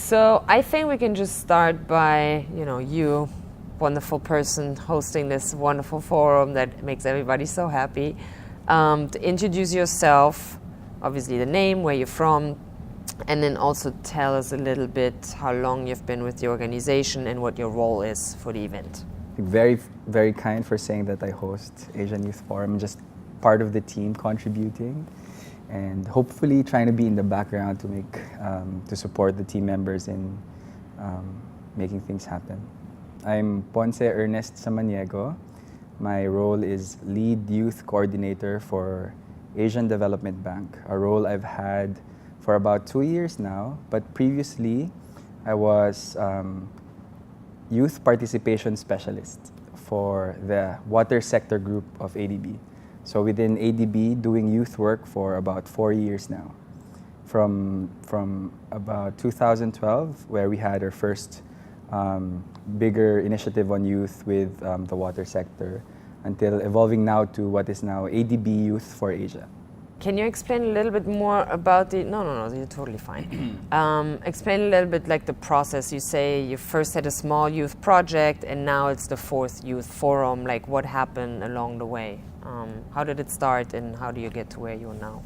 So I think we can just start by, you, wonderful person, hosting this wonderful forum that makes everybody so happy. To introduce yourself, obviously the name, where you're from, and then also tell us a little bit how long you've been with the organization and what your role is for the event. Very, very kind for saying that I host Asian Youth Forum, just part of the team contributing, and hopefully trying to be in the background to support the team members in making things happen. I'm Ponce Ernest Samaniego. My role is Lead Youth Coordinator for Asian Development Bank, a role I've had for about 2 years now, but previously I was Youth Participation Specialist for the Water Sector Group of ADB. So within ADB, doing youth work for about 4 years now. From about 2012, where we had our first bigger initiative on youth with the water sector, until evolving now to what is now ADB Youth for Asia. Can you explain a little bit more about the... No, you're totally fine. Explain a little bit like the process. You say you first had a small youth project and now it's the 4th youth forum. Like what happened along the way? How did it start and how do you get to where you are now?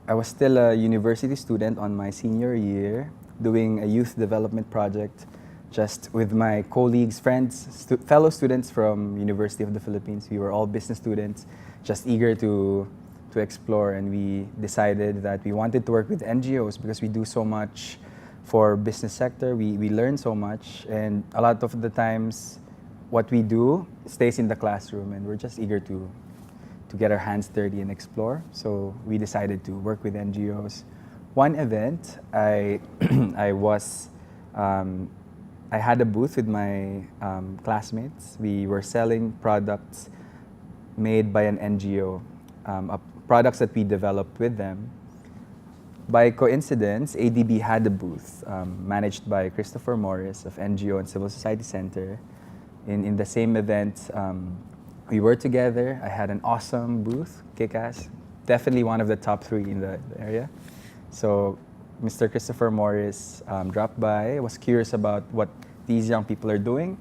I was still a university student on my senior year, doing a youth development project just with my colleagues, friends, fellow students from University of the Philippines. We were all business students, just eager to explore, and we decided that we wanted to work with NGOs because we do so much for business sector. We learn so much, and a lot of the times what we do stays in the classroom, and we're just eager to get our hands dirty and explore. So we decided to work with NGOs. One event, I had a booth with my classmates. We were selling products made by an NGO, products that we developed with them. By coincidence, ADB had a booth managed by Christopher Morris of NGO and Civil Society Center. In the same event, we were together. I had an awesome booth, kick-ass, definitely one of the top 3 in the area. So Mr. Christopher Morris dropped by, was curious about what these young people are doing,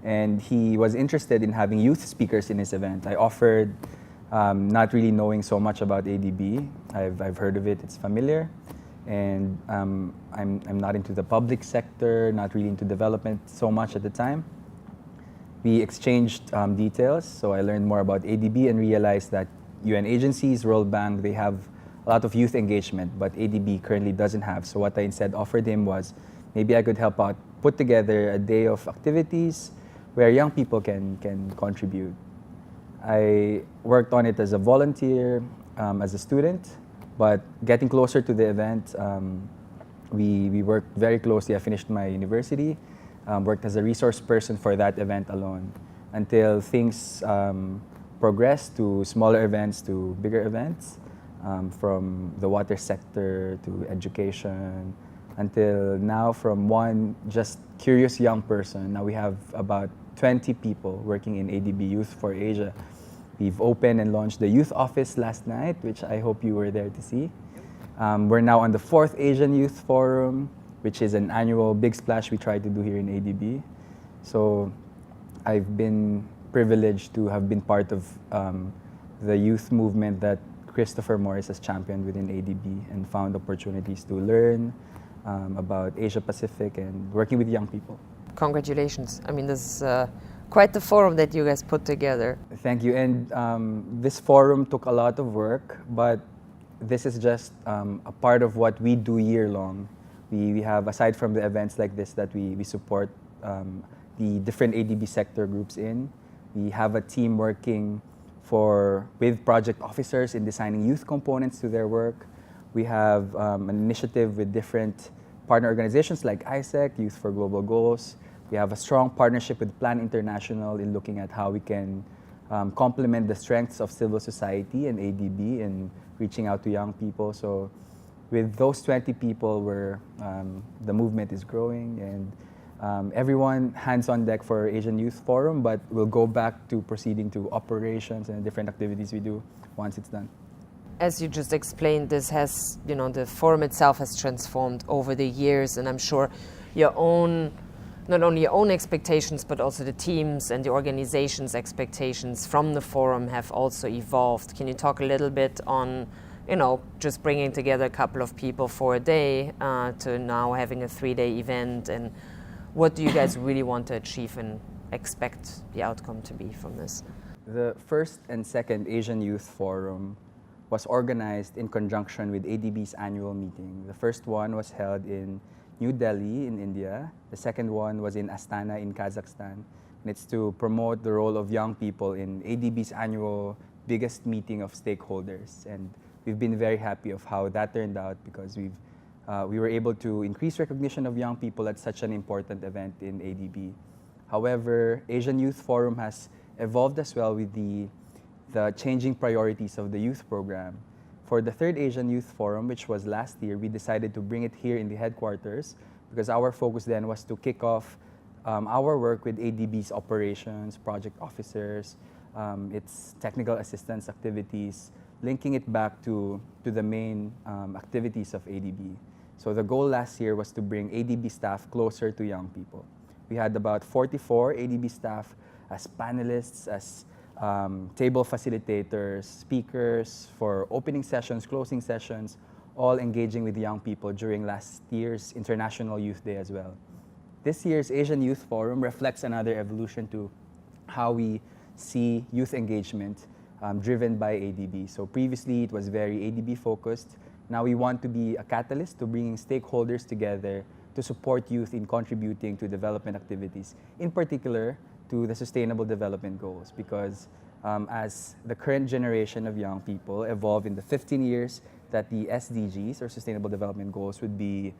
and he was interested in having youth speakers in his event. I offered, not really knowing so much about ADB. I've heard of it, it's familiar, and I'm not into the public sector, not really into development so much at the time. We exchanged details, so I learned more about ADB and realized that UN agencies, World Bank, they have a lot of youth engagement, but ADB currently doesn't have. So what I instead offered him was maybe I could help out put together a day of activities where young people can contribute. I worked on it as a volunteer, as a student, but getting closer to the event, we worked very closely. I finished my university, worked as a resource person for that event alone, until things progressed to smaller events, to bigger events, from the water sector to education, until now from one just curious young person. Now we have about 20 people working in ADB Youth for Asia. We've opened and launched the youth office last night, which I hope you were there to see. We're now on the 4th Asian Youth Forum, which is an annual big splash we try to do here in ADB. So I've been privileged to have been part of the youth movement that Christopher Morris has championed within ADB, and found opportunities to learn about Asia Pacific and working with young people. Congratulations. I mean, this is quite the forum that you guys put together. Thank you. And this forum took a lot of work, but this is just a part of what we do year long. We have, aside from the events like this that we support the different ADB sector groups in, we have a team working with project officers in designing youth components to their work. We have an initiative with different partner organizations like ISEC, Youth for Global Goals. We have a strong partnership with Plan International in looking at how we can complement the strengths of civil society and ADB in reaching out to young people. So with those 20 people, the movement is growing, and everyone hands on deck for Asian Youth Forum, but we'll go back to proceeding to operations and different activities we do once it's done. as you just explained, this has, the forum itself has transformed over the years, and I'm sure your own, not only your own expectations, but also the teams and the organization's expectations from the forum have also evolved. Can you talk a little bit on, just bringing together a couple of people for a day to now having a 3-day event, and what do you guys really want to achieve and expect the outcome to be from this? The first and second Asian Youth Forum was organized in conjunction with ADB's annual meeting. The first one was held in New Delhi in India. The second one was in Astana in Kazakhstan. And it's to promote the role of young people in ADB's annual biggest meeting of stakeholders. And we've been very happy of how that turned out, because we were able to increase recognition of young people at such an important event in ADB. However, Asian Youth Forum has evolved as well with the changing priorities of the youth program. For the third Asian Youth Forum, which was last year, we decided to bring it here in the headquarters, because our focus then was to kick off our work with ADB's operations, project officers, its technical assistance activities, linking it back to the main activities of ADB. So the goal last year was to bring ADB staff closer to young people. We had about 44 ADB staff as panelists, as table facilitators, speakers for opening sessions, closing sessions, all engaging with young people during last year's International Youth Day as well. This year's Asian Youth Forum reflects another evolution to how we see youth engagement driven by ADB. So previously it was very ADB focused. Now we want to be a catalyst to bringing stakeholders together to support youth in contributing to development activities, in particular to the Sustainable Development Goals, because as the current generation of young people evolve in the 15 years that the SDGs, or Sustainable Development Goals, would be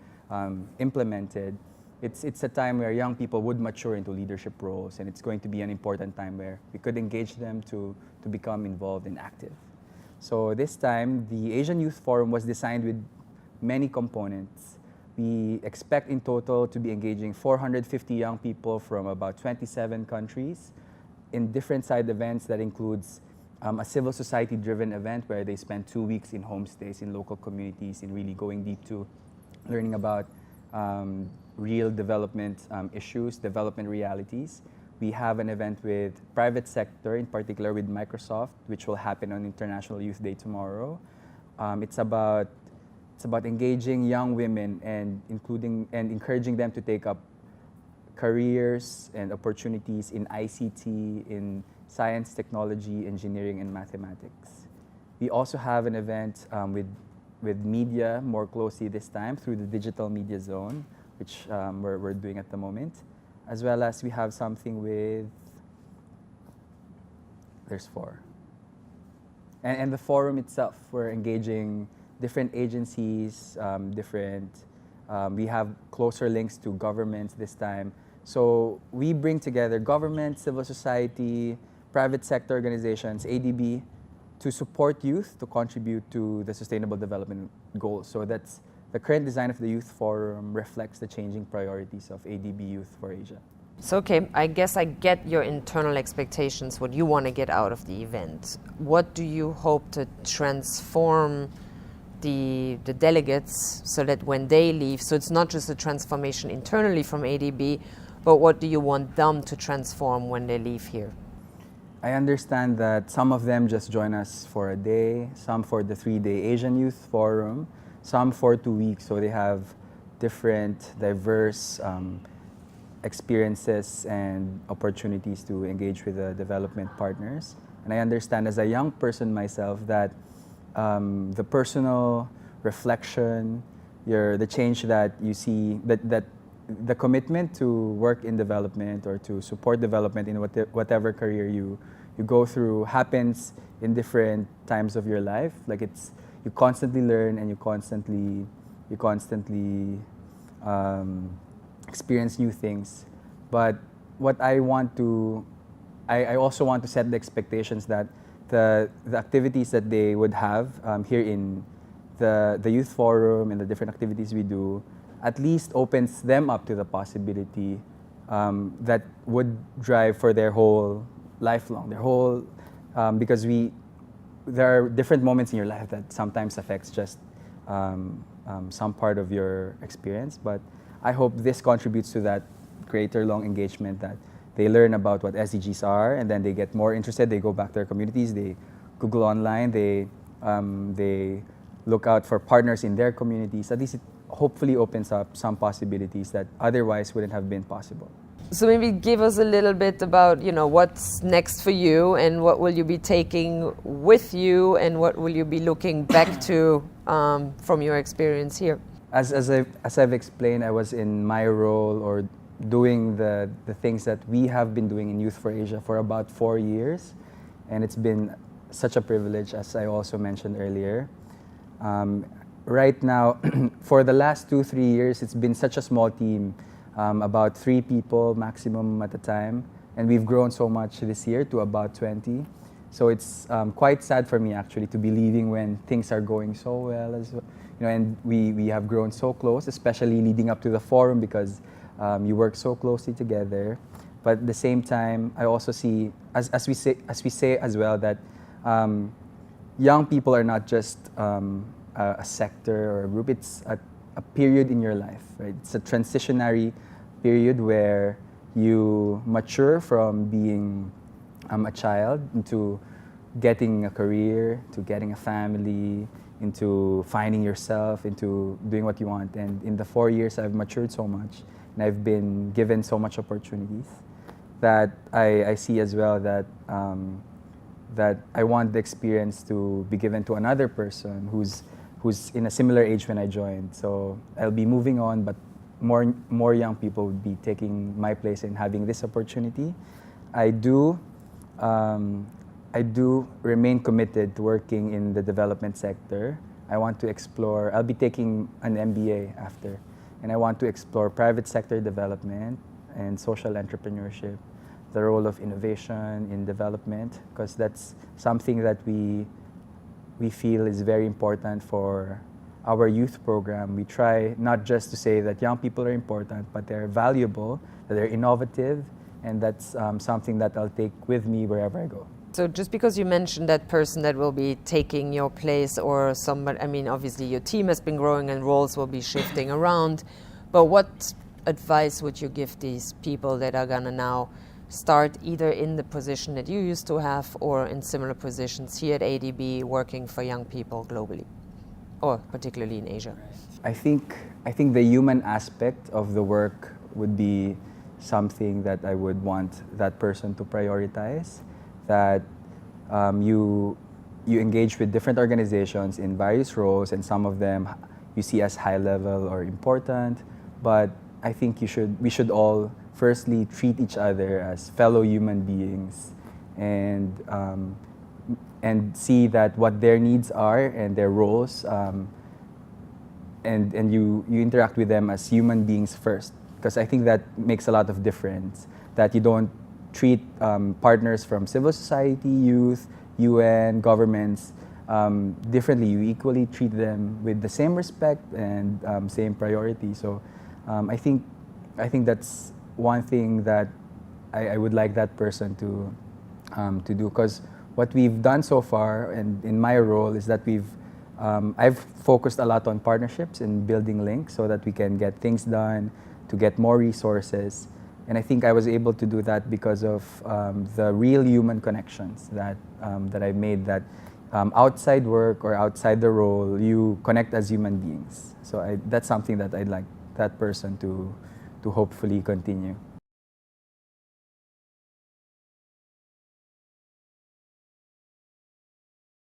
implemented, it's a time where young people would mature into leadership roles, and it's going to be an important time where we could engage them to become involved and active. So this time, the Asian Youth Forum was designed with many components. We expect in total to be engaging 450 young people from about 27 countries in different side events that includes a civil society-driven event where they spend 2 weeks in homestays in local communities and really going deep to learning about real development issues, development realities. We have an event with private sector, in particular with Microsoft, which will happen on International Youth Day tomorrow. It's about engaging young women and encouraging them to take up careers and opportunities in ICT, in science, technology, engineering, and mathematics. We also have an event with media more closely this time through the Digital Media Zone, which we're doing at the moment, as well as we have something with, there's 4. And the forum itself, we're engaging different agencies, we have closer links to governments this time. So we bring together government, civil society, private sector organizations, ADB, to support youth to contribute to the Sustainable Development Goals. So that's the current design of the Youth Forum reflects the changing priorities of ADB Youth for Asia. So, okay, I guess I get your internal expectations, what you want to get out of the event. What do you hope to transform the delegates so that when they leave, so it's not just a transformation internally from ADB, but what do you want them to transform when they leave here? I understand that some of them just join us for a day, some for the 3-day Asian Youth Forum, some for 2 weeks, so they have different, diverse experiences and opportunities to engage with the development partners. And I understand as a young person myself that the personal reflection, the change that you see, that the commitment to work in development or to support development in whatever career you go through happens in different times of your life. Like you constantly learn and you constantly experience new things. But what I also want to set the expectations that the activities that they would have here in the Youth Forum and the different activities we do at least opens them up to the possibility that would drive for their whole lifelong, because we there are different moments in your life that sometimes affects just some part of your experience, but I hope this contributes to that greater long engagement, that they learn about what SDGs are, and then they get more interested, they go back to their communities, they Google online, they look out for partners in their communities. At least it hopefully opens up some possibilities that otherwise wouldn't have been possible. So maybe give us a little bit about, what's next for you, and what will you be taking with you, and what will you be looking back to from your experience here? As I've explained, I was in my role or doing the things that we have been doing in Youth for Asia for about 4 years, and it's been such a privilege, as I also mentioned earlier. Right now, for the last 2-3 years, it's been such a small team, about 3 people maximum at a time, and we've grown so much this year to about 20. So it's quite sad for me actually to be leaving when things are going so well, and we have grown so close, especially leading up to the forum, because you work so closely together. But at the same time, I also see, as we say as well, that young people are not just a sector or a group. It's a period in your life, right? It's a transitionary period where you mature from being a child into getting a career, to getting a family, into finding yourself, into doing what you want. And in the 4 years, I've matured so much, and I've been given so much opportunities that I see as well that that I want the experience to be given to another person who's in a similar age when I joined. So I'll be moving on, but more young people would be taking my place in having this opportunity. I do remain committed to working in the development sector. I want to explore, I'll be taking an MBA after, and I want to explore private sector development and social entrepreneurship, the role of innovation in development, because that's something that we feel is very important for our youth program. We try not just to say that young people are important, but they're valuable, that they're innovative, and that's something that I'll take with me wherever I go. So just because you mentioned that person that will be taking your place, or somebody, I mean, obviously your team has been growing and roles will be shifting around, but what advice would you give these people that are gonna now start either in the position that you used to have or in similar positions here at ADB working for young people globally, or particularly in Asia? I think the human aspect of the work would be something that I would want that person to prioritize, that you engage with different organizations in various roles, and some of them you see as high level or important, but I think we should all firstly treat each other as fellow human beings, and see that what their needs are and their roles, and you interact with them as human beings first, because I think that makes a lot of difference, that you don't treat partners from civil society, youth, UN, governments differently. You equally treat them with the same respect and same priority. So I think that's one thing that I would like that person to do, because what we've done so far, and in my role, is that I've focused a lot on partnerships and building links so that we can get things done, to get more resources. And I think I was able to do that because of the real human connections that I've made, that outside work or outside the role, you connect as human beings. So that's something that I'd like that person to hopefully continue.